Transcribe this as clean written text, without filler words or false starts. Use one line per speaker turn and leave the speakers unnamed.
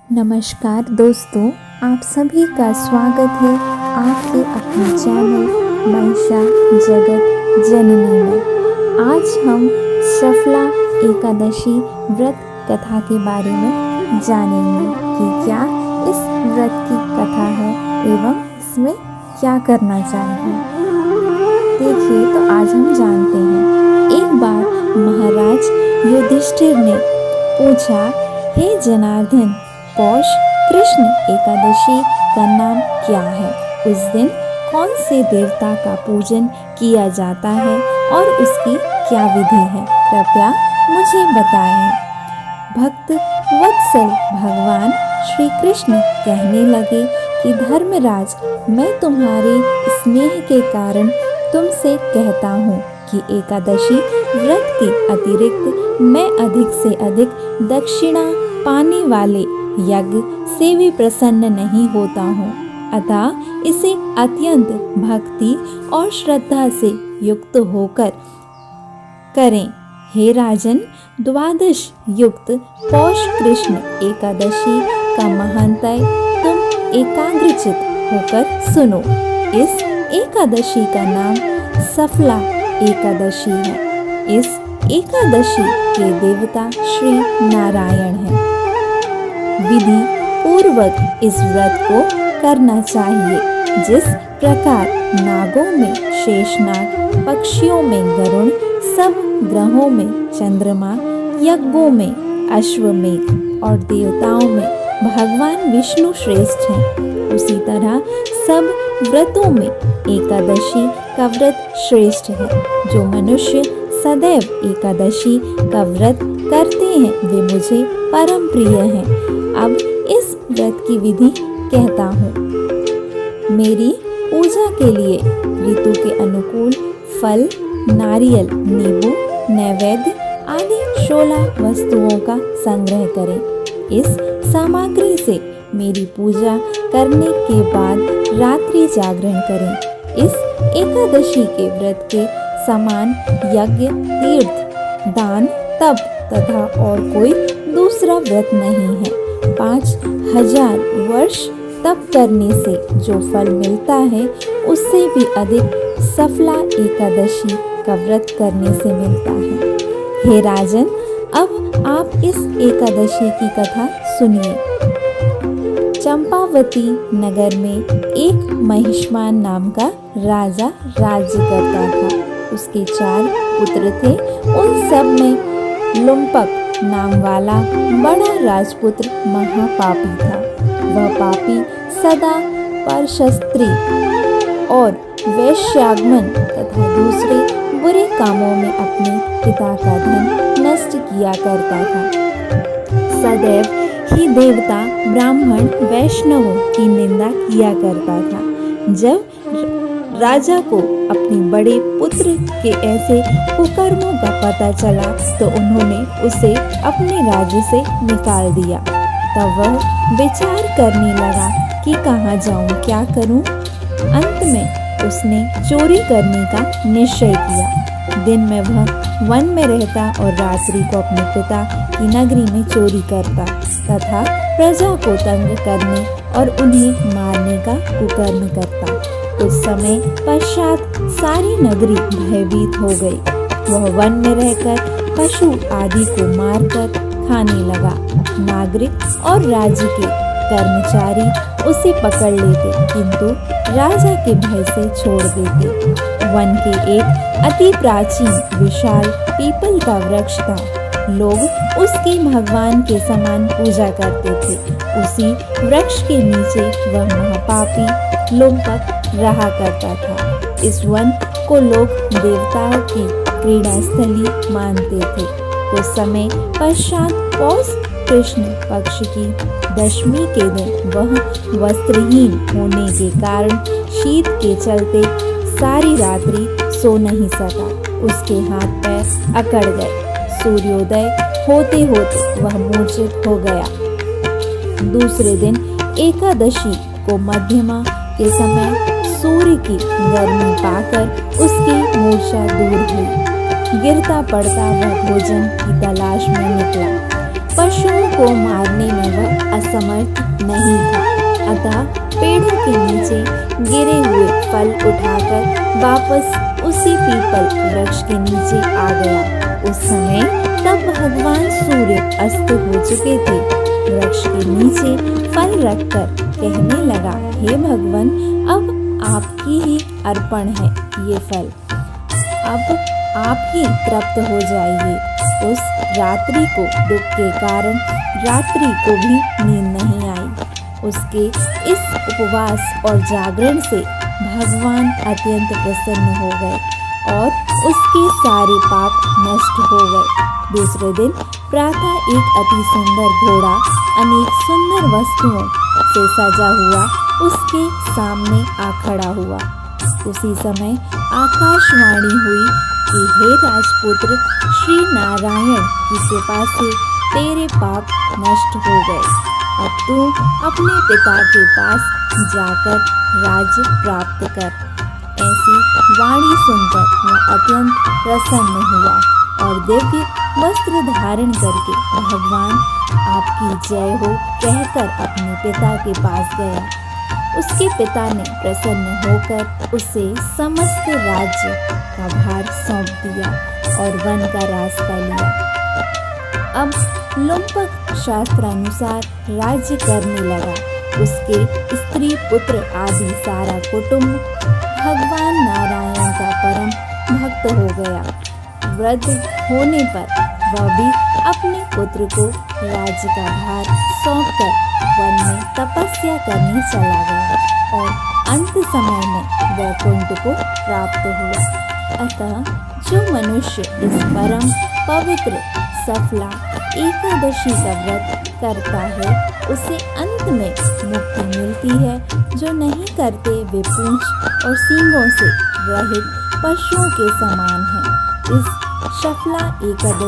नमस्कार दोस्तों, आप सभी का स्वागत है आपके अपने चैनल महिषा जगत जननी में। आज हम सफला एकादशी व्रत कथा के बारे में जानेंगे कि क्या इस व्रत की कथा है एवं इसमें क्या करना चाहिए। देखिए, तो आज हम जानते हैं। एक बार महाराज युधिष्ठिर ने पूछा, हे जनार्दन, पौष कृष्ण एकादशी का नाम क्या है? उस दिन कौन से देवता का पूजन किया जाता है और उसकी क्या विधि है? कृपया मुझे बताएं। भक्त वत्सल भगवान श्री कृष्ण कहने लगे कि धर्मराज, मैं तुम्हारे स्नेह के कारण तुमसे कहता हूँ कि एकादशी व्रत के अतिरिक्त मैं अधिक से अधिक दक्षिणा पाने वाले यज्ञ से भी प्रसन्न नहीं होता हूँ। अतः इसे अत्यंत भक्ति और श्रद्धा से युक्त होकर करें। हे राजन, द्वादश युक्त पौष कृष्ण एकादशी का महानतय तुम एकाग्रचित होकर सुनो। इस एकादशी का नाम सफला एकादशी है। इस एकादशी के देवता श्री नारायण हैं। विधि पूर्वक इस व्रत को करना चाहिए। जिस प्रकार नागों में शेषनाग, पक्षियों में गरुड़, सब ग्रहों में चंद्रमा, यज्ञों में अश्वमेघ और देवताओं में भगवान विष्णु श्रेष्ठ हैं, उसी तरह सब व्रतों में एकादशी का व्रत श्रेष्ठ है। जो मनुष्य सदैव एकादशी का व्रत करते हैं वे मुझे परम प्रिय हैं। अब इस व्रत की विधि कहता हूँ। मेरी पूजा के लिए ऋतु के अनुकूल फल, नारियल, नींबू, नैवेद्य आदि 16 वस्तुओं का संग्रह करें। इस सामग्री से मेरी पूजा करने के बाद रात्रि जागरण करें। इस एकादशी के व्रत के समान यज्ञ, तीर्थ, दान, तप तथा और कोई दूसरा व्रत नहीं है। 5000 वर्ष तप करने से जो फल मिलता है उससे भी अधिक सफला एकादशी का व्रत करने से मिलता है। हे राजन, अब आप इस एकादशी की कथा सुनिए। चंपावती नगर में एक महिष्मान नाम का राजा राज्य करता था। उसके 4 पुत्र थे। उन सब में लुम्पक नाम वाला बड़ा राजपुत्र महापापी था। वह पापी सदा परशस्त्री और वैश्यागमन तथा दूसरे बुरे कामों में अपने पिता का धन नष्ट किया करता था। सदैव ही देवता, ब्राह्मण, वैष्णवों की निंदा किया करता था। जब राजा को अपने बड़े पुत्र के ऐसे कुकर्मों का पता चला तो उन्होंने उसे अपने राज्य से निकाल दिया। तब वह विचार करने लगा कि कहाँ जाऊं, क्या करूं। अंत में उसने चोरी करने का निश्चय किया। दिन में वह वन में रहता और रात्रि को अपने पिता की नगरी में चोरी करता तथा प्रजा को तंग करने और उन्हें मारने का कुकर्म करता। कुछ समय पश्चात सारी नगरी भयभीत हो गई। वह वन में रहकर पशु आदि को मारकर खाने लगा। नागरिक और राज्य के कर्मचारी उसे पकड़ लेते, किंतु राजा के भय से छोड़ देते। वन के एक अति प्राचीन विशाल पीपल का वृक्ष था। लोग उसकी भगवान के समान पूजा करते थे। उसी वृक्ष के नीचे वह महापापी लुम्पक रहा करता था। इस वन को लोग देवताओं की क्रीड़ा स्थली मानते थे। कुछ समय पश्चात पौष कृष्ण पक्ष की दशमी के दिन वह वस्त्रहीन होने के कारण शीत के चलते सारी रात्रि सो नहीं सका। उसके हाथ पैर अकड़ गए। सूर्योदय होते होते वह मूर्छित हो गया। दूसरे दिन एकादशी को मध्यमा के समय सूर्य की गर्मी पाकर उसकी मूर्छा दूर हुई। गिरता पड़ता वह भोजन की तलाश में निकला। पशुओं को मारने में वह समर्थ नहीं था, अतः पेड़ों के नीचे गिरे हुए फल उठाकर वापस उसी पीपल वृक्ष के नीचे आ गया। उस समय तब भगवान सूर्य अस्त हो चुके थे। वृक्ष के नीचे फल रखकर कहने लगा, हे भगवान, अब आपकी ही अर्पण है ये फल, अब आप ही तृप्त हो जाइए। उस रात्रि को दुख के कारण रात्रि को भी नींद नहीं आई। उसके इस उपवास और जागरण से भगवान अत्यंत प्रसन्न हो गए और उसके सारे पाप नष्ट हो गए। दूसरे दिन प्रातः एक अति सुंदर घोड़ा अनेक सुंदर वस्तुओं से सजा हुआ उसके सामने आ खड़ा हुआ। उसी समय आकाशवाणी हुई कि हे राजपुत्र, श्री नारायण की कृपा से तेरे पाप नष्ट हो गए। अब तू अपने पिता के पास जाकर राज्य प्राप्त कर। ऐसी वाणी सुनकर वह अत्यंत प्रसन्न हुआ और दिव्य वस्त्र धारण करके भगवान आपकी जय हो कहकर अपने पिता के पास गया। उसके पिता ने प्रसन्न होकर उसे समस्त राज्य का भार सौंप दिया और वन का रास्ता लिया। अब लुम्पक शास्त्रानुसार राज्य करने लगा। उसके स्त्री पुत्र आदि सारा कुटुंब भगवान नारायण का परम भक्त हो गया। वृद्ध होने पर वह भी अपने पुत्र को राज्य का भार सौंपकर वन में तपस्या करने चला गया और अंत समय में वैकुंठ को प्राप्त हुआ। अतः जो मनुष्य इस परम पवित्र सफला एकादशी का व्रत करता है उसे अंत में मुक्ति मिलती है। जो नहीं करते वे पूंछ और सींगों से रहित पशुओं के समान हैं। इस सफला एकादशी